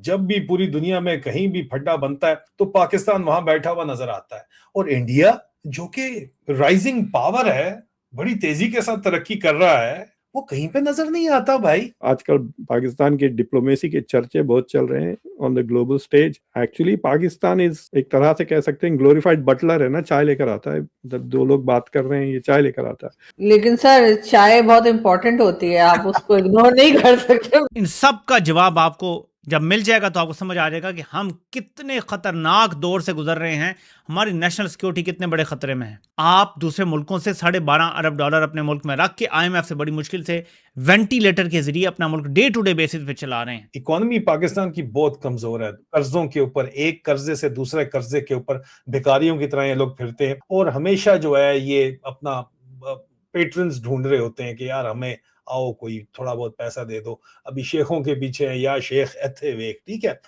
जब भी पूरी दुनिया में कहीं भी फड्डा बनता है तो पाकिस्तान वहां बैठा हुआ नजर आता है। और इंडिया जो कि राइजिंग पावर है, बड़ी तेजी के साथ तरक्की कर रहा है, वो कहीं पे नजर नहीं आता भाई। आजकल पाकिस्तान की डिप्लोमेसी के चर्चे बहुत चल रहे हैं on the global stage. Actually Pakistan is एक तरह से कह सकते हैं ग्लोरीफाइड बटलर है ना, चाय लेकर आता है। जब दो लोग बात कर रहे हैं ये चाय लेकर आता है। लेकिन सर चाय बहुत इंपॉर्टेंट होती है, आप उसको इग्नोर नहीं कर सकते। इन सब का जवाब आपको जब मिल जाएगा तो आपको समझ आ जाएगा कि हम कितने खतरनाक दौर से गुजर रहे हैं, हमारी नेशनल सिक्योरिटी कितने बड़े खतरे में है। आप दूसरे मुल्कों से $12.5 अरब अपने मुल्क में रख के IMF से बड़ी मुश्किल से वेंटिलेटर के जरिए अपना मुल्क डे टू डे बेसिस पे चला रहे हैं। इकोनॉमी पाकिस्तान की बहुत कमजोर है, कर्जों के ऊपर, एक कर्जे से दूसरे कर्जे के ऊपर भिखारियों की तरह ये लोग फिरते हैं और हमेशा जो है ये अपना पेट्रन्स ढूंढ रहे होते हैं कि यार हमें आओ कोई थोड़ा बहुत पैसा दे दो। अभी शेखों के पीछे है, या शेख एथे वेक, ठीक है।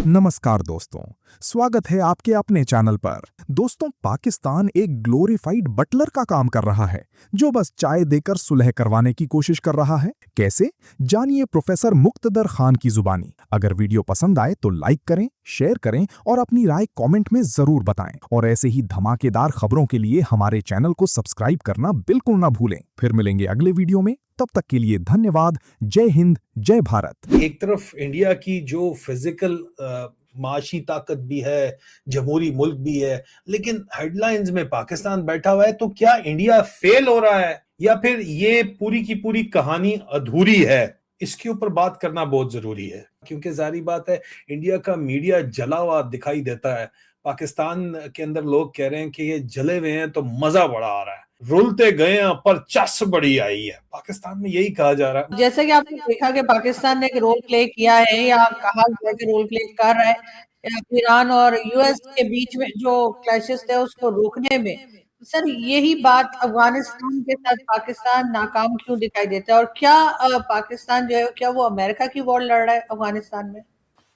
नमस्कार दोस्तों, स्वागत है आपके अपने चैनल पर। दोस्तों, पाकिस्तान एक ग्लोरीफाइड बटलर का काम कर रहा है जो बस चाय देकर सुलह करवाने की कोशिश कर रहा है। कैसे? जानिए प्रोफेसर मुक्तदर खान की जुबानी। अगर वीडियो पसंद आए तो लाइक करें, शेयर करें और अपनी राय कमेंट में जरूर बताएं। और ऐसे ही धमाकेदार खबरों के लिए हमारे चैनल को सब्सक्राइब करना बिल्कुल ना भूलें। फिर मिलेंगे अगले वीडियो में, तब तक के लिए धन्यवाद। जय हिंद, जय भारत। एक तरफ इंडिया की जो फिजिकल माशी ताकत भी है, जमहूरी मुल्क भी है, लेकिन हेडलाइंस में पाकिस्तान बैठा हुआ है। तो क्या इंडिया फेल हो रहा है या फिर ये पूरी की पूरी कहानी अधूरी है? इसके ऊपर बात करना बहुत जरूरी है, क्योंकि जारी बात है इंडिया का मीडिया जला हुआ दिखाई देता है। पाकिस्तान के अंदर लोग कह रहे हैं कि ये जले हुए हैं तो मजा बड़ा आ रहा है, रुलते गए हैं पर चस बड़ी आई है। पाकिस्तान में यही कहा जा रहा है। जैसे कि आपने देखा कि पाकिस्तान ने एक रोल प्ले किया है या कहा गया कि रोल प्ले कर रहा है ईरान और US के बीच में जो क्लैशेस थे उसको रोकने में। सर, यही बात अफगानिस्तान के साथ पाकिस्तान नाकाम क्यों दिखाई देता है? और क्या पाकिस्तान जो है, क्या वो अमेरिका की वॉर लड़ रहा है अफगानिस्तान में?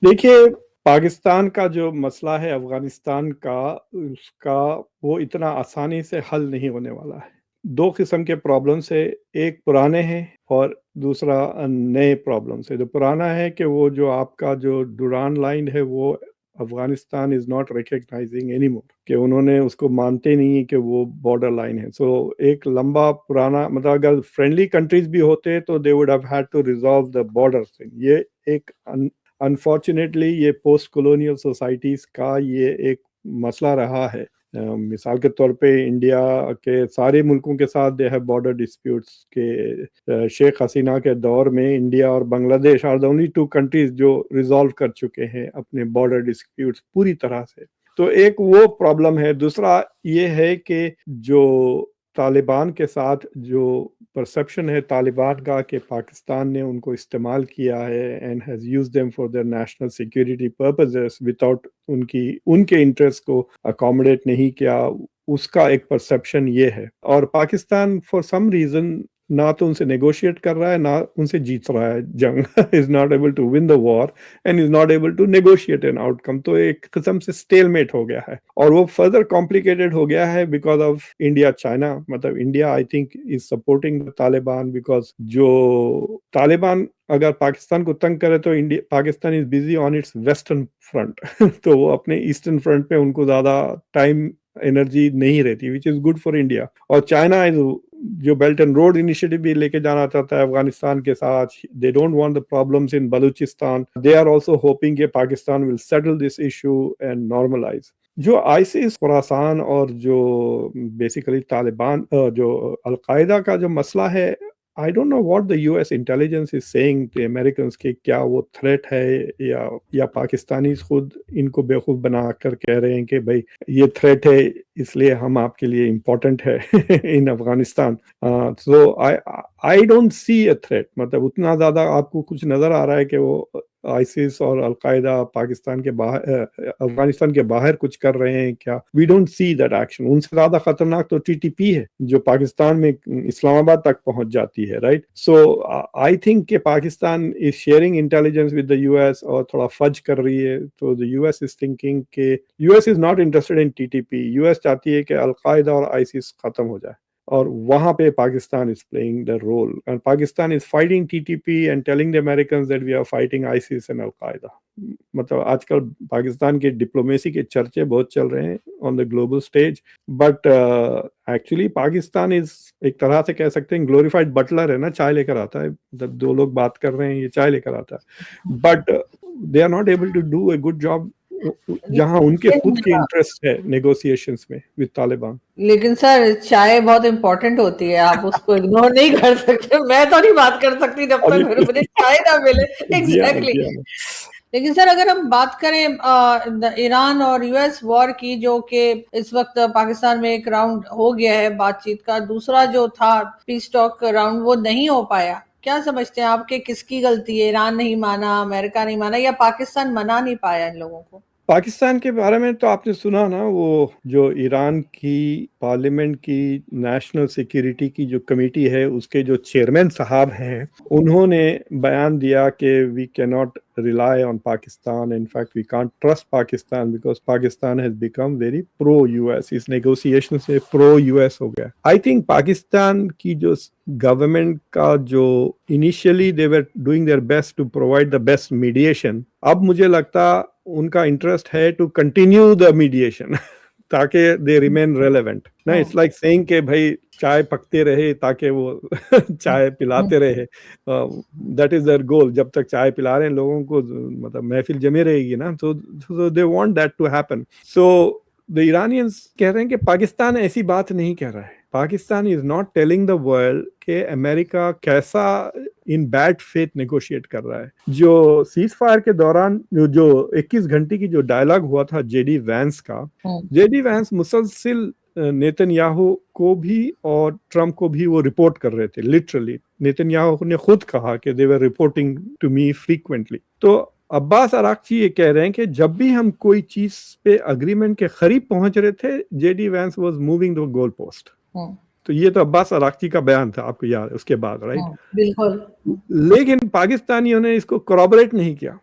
देखिए, पाकिस्तान का जो मसला है अफगानिस्तान का, उसका वो इतना आसानी से हल नहीं होने वाला है। दो किस्म के प्रॉब्लम्स है, एक पुराने हैं और दूसरा नए प्रॉब्लम्स है। जो पुराना है कि वो जो आपका जो डुरान लाइन है वो Afghanistan is not recognising anymore, कि उन्होंने उसको मानते नहीं है कि वो बॉर्डर लाइन है। सो एक लंबा पुराना, मतलब अगर फ्रेंडली कंट्रीज भी होते तो they would have had to resolve the border thing. ये एक अनफॉर्चुनेटली ये पोस्ट कॉलोनियल सोसाइटीज का ये एक मसला रहा है। मिसाल के तौर पे इंडिया के सारे मुल्कों के साथ दे हैव बॉर्डर डिस्प्यूट्स के शेख हसीना के दौर में इंडिया और Bangladesh are the only 2 countries जो रिजॉल्व कर चुके हैं अपने बॉर्डर डिस्प्यूट्स पूरी तरह से। तो एक वो प्रॉब्लम है। दूसरा ये है कि जो तालिबान के साथ जो परसेप्शन है तालिबान का कि पाकिस्तान ने उनको इस्तेमाल किया है and has used them for their national security purposes without उनके इंटरेस्ट को अकोमोडेट नहीं किया, उसका एक परसेप्शन ये है। और पाकिस्तान फॉर सम रीजन ना तो उनसे नेगोशिएट कर रहा है ना उनसे जीत रहा है जंग। Is not able to win the war and is not able to negotiate an outcome. तो एक किस्म से स्टेलमेट हो गया है और वो फर्दर कॉम्प्लिकेटेड हो गया है बिकॉज ऑफ इंडिया चाइना। मतलब India I think is supporting the Taliban because जो तालिबान अगर पाकिस्तान को तंग करे तो India Pakistan is busy on it's western front. तो वो अपने ईस्टर्न फ्रंट पे उनको ज्यादा टाइम एनर्जी नहीं रहती, which is good for India. और चाइना इज जो बेल्ट एंड रोड इनिशिएटिव भी लेके जाना चाहता है अफगानिस्तान के साथ। They don't want the problems in Balochistan. They are also hoping कि Pakistan will settle this issue and normalize. जो आईसिस खुरासान और जो बेसिकली तालिबान जो अलकायदा का जो मसला है, I don't know what the US intelligence is saying to Americans के क्या वो थ्रेट है या पाकिस्तानी खुद इनको बेवकूफ बना कर कह रहे हैं कि भाई ये थ्रेट है इसलिए हम आपके लिए इम्पोर्टेंट है in Afghanistan. So I don't see a threat. मतलब उतना ज्यादा आपको कुछ नजर आ रहा है कि वो आईसिस और अलकायदा पाकिस्तान के बाहर अफगानिस्तान के बाहर कुछ कर रहे हैं क्या? We don't see that action. उनसे ज्यादा खतरनाक तो टीटीपी है जो पाकिस्तान में इस्लामाबाद तक पहुंच जाती है, राइट? सो आई थिंक कि Pakistan is sharing intelligence with the US और थोड़ा फज कर रही है। तो द यूएस इज थिंकिंग कि US is not interested in TTP. US चाहती है कि अलकायदा और आईसिस खत्म हो जाए। और वहां पे Pakistan is playing the role and Pakistan is fighting TTP and telling the Americans that we are fighting ISIS and al-Qaeda. मतलब आजकल पाकिस्तान की डिप्लोमेसी के चर्चे बहुत चल रहे हैं on the global stage, but actually Pakistan is एक तरह से कह सकते हैं ग्लोरिफाइड बटलर है ना, चाय लेकर आता है, जब दो लोग बात कर रहे हैं ये चाय लेकर आता है, but they are not able to do a good job जहां उनके खुद के इंटरेस्ट है नेगोशिएशंस में विद तालिबान। लेकिन सर चाय बहुत इम्पोर्टेंट होती है, आप उसको इग्नोर नहीं कर सकते। मैं तो नहीं बात कर सकती जब तक फिर मुझे चाय ना मिले। एग्जैक्टली। लेकिन सर अगर हम बात करें ईरान और यूएस वॉर की, जो कि इस वक्त पाकिस्तान में एक राउंड हो गया है बातचीत का, दूसरा जो था पीस टॉक राउंड वो नहीं हो पाया, क्या समझते हैं आपके किसकी गलती है? ईरान नहीं माना, अमेरिका नहीं माना, या पाकिस्तान मना नहीं पाया इन लोगों को? पाकिस्तान के बारे में तो आपने सुना ना, वो जो ईरान की पार्लियामेंट की नेशनल सिक्योरिटी की जो कमेटी है उसके जो चेयरमैन साहब हैं, उन्होंने बयान दिया कि we can not rely on Pakistan. In fact, we can't trust Pakistan because Pakistan has become very pro-US. इस negotiation से pro-US हो गया. I think Pakistan की जो government का जो initially they were doing their best to provide the best mediation, अब मुझे लगता उनका interest है to continue the mediation ताकि they remain relevant. ना, it's like saying कि भाई चाय पकते रहे ताकि वो चाय पिलाते रहे, दैट इज देयर गोल। जब तक चाय पिला रहे हैं लोगों को, मतलब महफिल जमे रहेगी ना, so they want that to happen. So the Iranians कह रहे हैं कि पाकिस्तान ऐसी बात नहीं कह रहा है। Pakistan is not telling the world कि अमेरिका कैसा इन बैड फेथ नेगोशिएट कर रहा है। जो सीज फायर के दौरान जो 21 घंटे की जो डायलॉग हुआ था जेडी वैंस का, जेडी वैंस मुसलसिल नेतन्याहू को भी और ट्रम्प को भी वो रिपोर्ट कर रहे थे। लिटरली नेतन्याहू ने खुद कहा कि दे वर रिपोर्टिंग टू मी फ्रीक्वेंटली। तो अब्बास अराक्ची ये कह रहे हैं कि जब भी हम कोई चीज पे अग्रीमेंट के करीब पहुंच रहे थे, JD Vance was moving the goal post. तो ये तो अब्बास अराक्ची का बयान था, आपको याद है उसके बाद, राइट? बिल्कुल। लेकिन पाकिस्तानियों ने इसको कोरॉबरेट नहीं किया।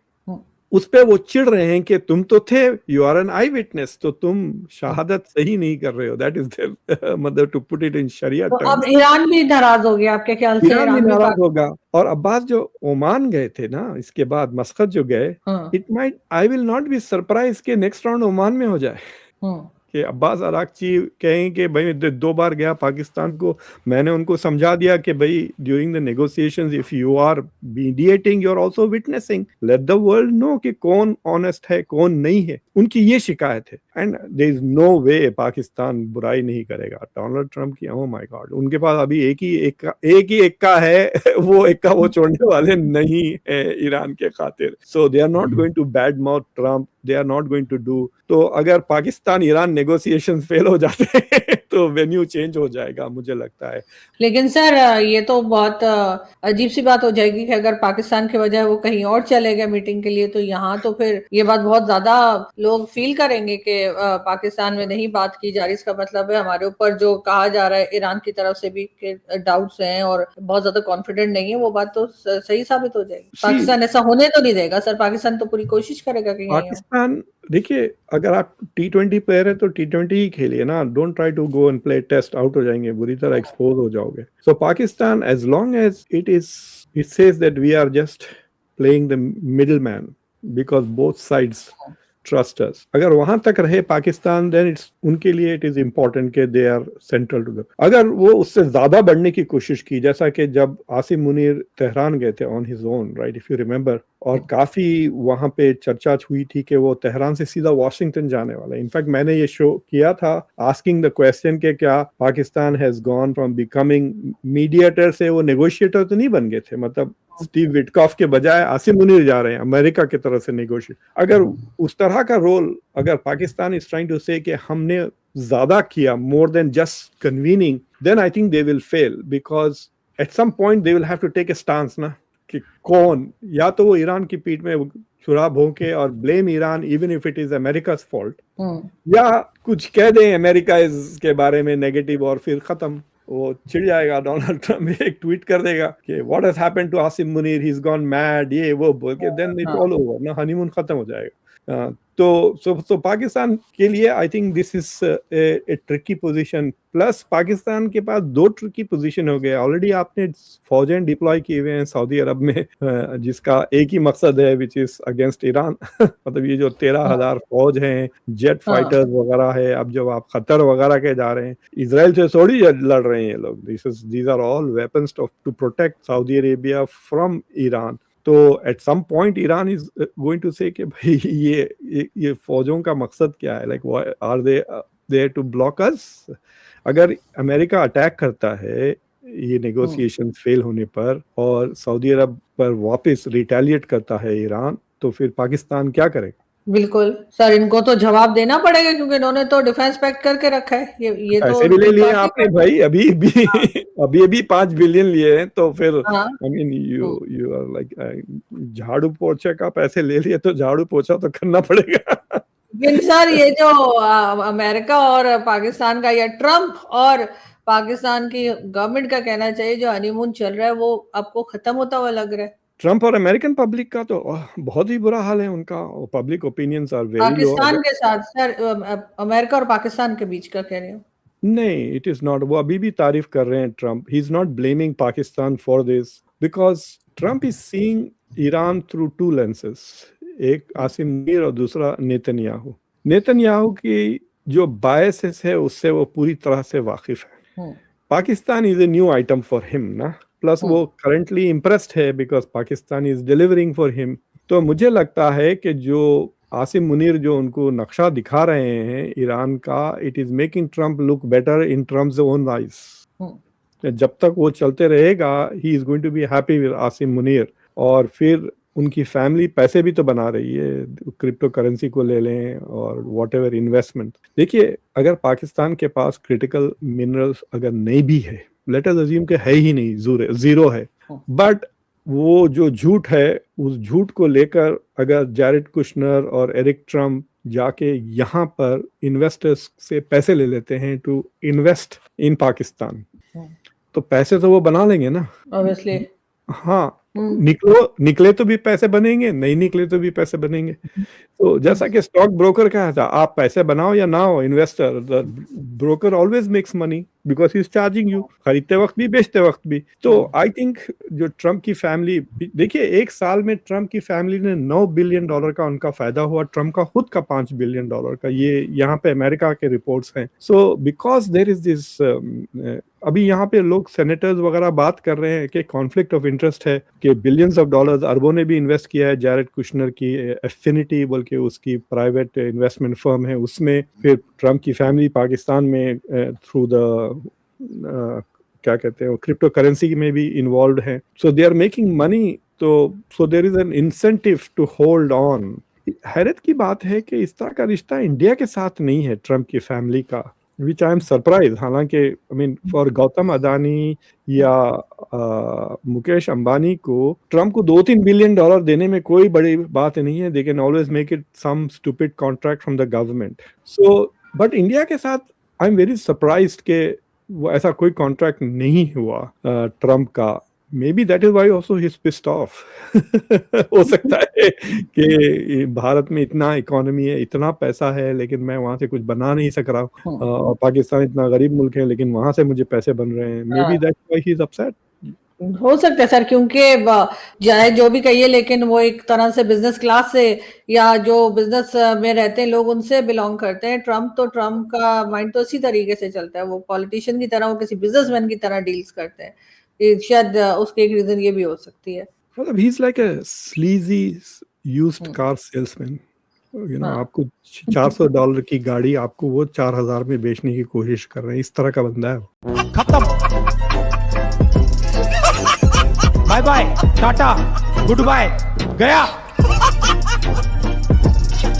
उस पे वो चिढ़ रहे हैं कि तुम तो थे, you are an eye witness, तो तुम शहादत सही नहीं कर रहे हो। दैट इज देयर मतलब टू पुट इट इन शरिया टर्म्स। अब ईरान भी नाराज हो गया आपके ख्याल से? ईरान भी नाराज होगा। और अब्बास जो ओमान गए थे ना, इसके बाद मस्कत जो गए, it might, I will not be surprise के नेक्स्ट राउंड ओमान में हो जाए कि अब्बास अराक्ची कहें कि भाई 2 बार गया पाकिस्तान को, मैंने उनको समझा दिया कि भाई during the negotiations if you are mediating you are also witnessing, let the world know कि कौन ऑनेस्ट है कौन नहीं है। उनकी ये शिकायत है। एंड देयर इज नो वे पाकिस्तान बुराई नहीं करेगा डोनाल्ड ट्रंप की। ओह माय गॉड, उनके पास अभी एक ही एक्का है वो एक्का वो छोड़ने वाले नहीं है ईरान के खातिर। So they are not going to bad mouth Trump, they are not going to do. तो अगर पाकिस्तान ईरान नेगोशिएशन फेल हो जाते हैं तो वेन्यू चेंज हो जाएगा मुझे लगता है। लेकिन सर ये तो बहुत अजीब सी बात हो जाएगी कि अगर पाकिस्तान के बजाय वो कहीं और चले गए मीटिंग के लिए, तो यहाँ तो फिर ये बात बहुत ज्यादा लोग फील करेंगे कि पाकिस्तान में नहीं बात की जा रही। इसका मतलब है हमारे ऊपर जो कहा जा रहा है ईरान की तरफ से भी कि डाउट्स हैं और बहुत ज्यादा कॉन्फिडेंट नहीं है, वो बात तो सही साबित हो जाएगी। पाकिस्तान ऐसा होने तो नहीं देगा सर, पाकिस्तान तो पूरी कोशिश करेगा कि पाकिस्तान, देखिए अगर आप T20 प्लेयर है तो T20 ही खेलिए ना, don't try to go and play test, out हो जाएंगे, बुरी तरह एक्सपोज हो जाओगे। So Pakistan as long as it says that we are just playing the middle man because both sides trust us, अगर वहां तक रहे पाकिस्तान, देन इट्स उनके लिए इट इज इम्पोर्टेंट कि they are central to the. अगर वो उससे ज्यादा बढ़ने की कोशिश की, जैसा कि जब आसिम मुनीर तेहरान गए थे on his own, right, if you remember, और काफी वहां पे चर्चा हुई थी कि वो तेहरान से सीधा वॉशिंगटन जाने वाला है। इनफैक्ट मैंने ये शो किया था आस्किंग द क्वेश्चन कि क्या Pakistan has gone from becoming mediator से वो नेगोशिएटर तो नहीं बन गए थे, मतलब स्टीव विटकॉफ के बजाय आसिम मुनीर जा रहे हैं अमेरिका की तरफ से नेगोशिएट। अगर उस तरह का रोल अगर Pakistan is trying to say कि हमने ज्यादा किया more than just convening, then I think they will fail because at some point they will have to take a stance ना, कि कौन, या तो वो ईरान की पीठ में छुरा भोंके और blame Iran even if it is America's fault, या कुछ कह दें अमेरिका के बारे में नेगेटिव और फिर खत्म, वो चिढ़ जाएगा। डोनाल्ड ट्रम्प एक ट्वीट कर देगा कि what has happened to Asim Munir, he is gone mad, ये वो बोल के, देन इट ऑल ओवर ना, हनीमून खत्म हो जाएगा। तो पाकिस्तान के लिए I think this is a tricky position. Plus Pakistan के पास दो ट्रिकी पोजीशन हो गए। ऑलरेडी आपने फौजें डिप्लॉय किए हुए हैं सऊदी अरब में, जिसका एक ही मकसद है विच इज अगेंस्ट ईरान। मतलब ये जो 13,000 फौज हैं, जेट फाइटर्स वगैरह है, अब जब आप खतर वगैरह के जा रहे हैं, इजराइल से थोड़ी लड़ रहे हैं ये लोग। These are all weapons to protect Saudi Arabia from Iran. तो at some point Iran is going to say कि भाई ये फौजों का मकसद क्या है, like are they there to block us. अगर अमेरिका अटैक करता है ये नेगोशिएशन फेल होने पर और सऊदी अरब पर वापस रिटेलिएट करता है ईरान, तो फिर पाकिस्तान क्या करेगा? बिल्कुल सर, इनको तो जवाब देना पड़ेगा क्योंकि इन्होंने तो डिफेंस पैक्ट करके रखा है। ये तो ऐसे भी ले लिए आपने भाई, अभी 5 बिलियन लिए हैं, तो फिर I mean you are like झाड़ू पोछे का पैसे ले लिए तो झाड़ू पोछा तो करना पड़ेगा। सर ये जो अमेरिका और पाकिस्तान का या ट्रम्प और पाकिस्तान की गवर्नमेंट का कहना चाहिए जो हनीमून चल रहा है वो आपको खत्म होता हुआ लग रहा है। ट्रम्प और अमेरिकन पब्लिक का तो बहुत ही बुरा हाल है उनका। Public opinions are very low. Pakistan के साथ सर, अमेरिका और पाकिस्तान के बीच का कह रहे हो? नहीं, इट इज नॉट। वो अभी भी तारीफ कर रहे हैं Trump. He is not blaming Pakistan for this because Trump is seeing Iran through 2 lenses. एक आसिम मुनीर और दूसरा नेतन्याहू की जो बायसेस है उससे वो पूरी तरह से वाकिफ है। Pakistan is a new item for him ना, प्लस वो करंटली इम्प्रेस्ड है because Pakistan is delivering for him. तो मुझे लगता है कि जो आसिम मुनीर जो उनको नक्शा दिखा रहे हैं ईरान का, it is making Trump look better in Trump's own eyes. जब तक वो चलते रहेगा he is going to be happy with Asim Munir. और फिर उनकी फैमिली पैसे भी तो बना रही है, क्रिप्टो करेंसी को ले लें और व्हाटएवर इन्वेस्टमेंट। देखिए, अगर पाकिस्तान के पास क्रिटिकल मिनरल्स अगर नहीं भी है, लेट अस अज्यूम के है ही नहीं, जीरो है, बट वो जो झूठ है उस झूठ को लेकर अगर जैरेड कुशनर और एरिक ट्रम्प जाके यहाँ पर इन्वेस्टर्स से पैसे ले लेते हैं टू इन्वेस्ट इन पाकिस्तान, तो पैसे तो वो बना लेंगे ना ऑब्वियसली। हाँ, निकले तो भी पैसे बनेंगे, नहीं निकले तो भी पैसे बनेंगे। तो जैसा कि स्टॉक ब्रोकर कहा था, आप पैसे बनाओ या ना हो, investor broker always makes money because he is charging you, खरीदते वक्त भी बेचते वक्त भी। तो आई थिंक जो ट्रम्प की फैमिली, देखिए एक साल में ट्रम्प की फैमिली ने $9 बिलियन का उनका फायदा हुआ, ट्रम्प का खुद का $5 बिलियन का। ये यहाँ पे अमेरिका के रिपोर्ट्स हैं। So because there is this, अभी यहाँ पे लोग सेनेटर्स वगैरह बात कर रहे हैं कि कॉन्फ्लिक्ट ऑफ इंटरेस्ट है कि बिलियंस ऑफ डॉलर्स अरबों ने भी इन्वेस्ट किया है। जैरेड कुशनर की एफिनिटी बोल के उसकी प्राइवेट इन्वेस्टमेंट फर्म है, उसमें फिर ट्रम्प की फैमिली पाकिस्तान में थ्रू द क्या कहते हैं क्रिप्टो करेंसी में भी इन्वॉल्व है। So they are making money, तो so there is an incentive to hold on. हैरत की बात है कि इस तरह का रिश्ता इंडिया के साथ नहीं है ट्रम्प की फैमिली का, which I am surprised। हालांकि I mean for Gautam Adani या मुकेश अंबानी को ट्रम्प को $2-3 बिलियन देने में कोई बड़ी बात नहीं है। they can always make it some stupid contract from the government। so but India के साथ I am very surprised कि वो ऐसा कोई कॉन्ट्रैक्ट नहीं हुआ ट्रम्प का। Maybe that is why also he's pissed off। हो सकता है कि भारत में इतना इकोनॉमी है, इतना पैसा है, लेकिन मैं वहां से कुछ बना नहीं सक रहा हूँ, और पाकिस्तान इतना गरीब मुल्क है लेकिन वहां से मुझे पैसे बन रहे हैं। Maybe that's why he's upset। हो सकता है सर, क्योंकि चाहे जो भी कहिए लेकिन वो एक तरह से बिजनेस क्लास से या जो बिजनेस में रहते हैं लोग उनसे बिलोंग करते हैं। ट्रम्प का माइंड तो इसी तरीके से चलता है, वो पॉलिटिशियन की तरह, वो किसी बिजनेसमैन की तरह डील्स करते हैं। शायद उसके एक रीजन ये भी हो सकती है। मतलब he is like a sleazy used car salesman. You know, आपको $400 की गाड़ी आपको वो 4000 में बेचने की कोशिश कर रहे हैं, इस तरह का बंदा है। खत्म, bye bye, tata, good bye, गया।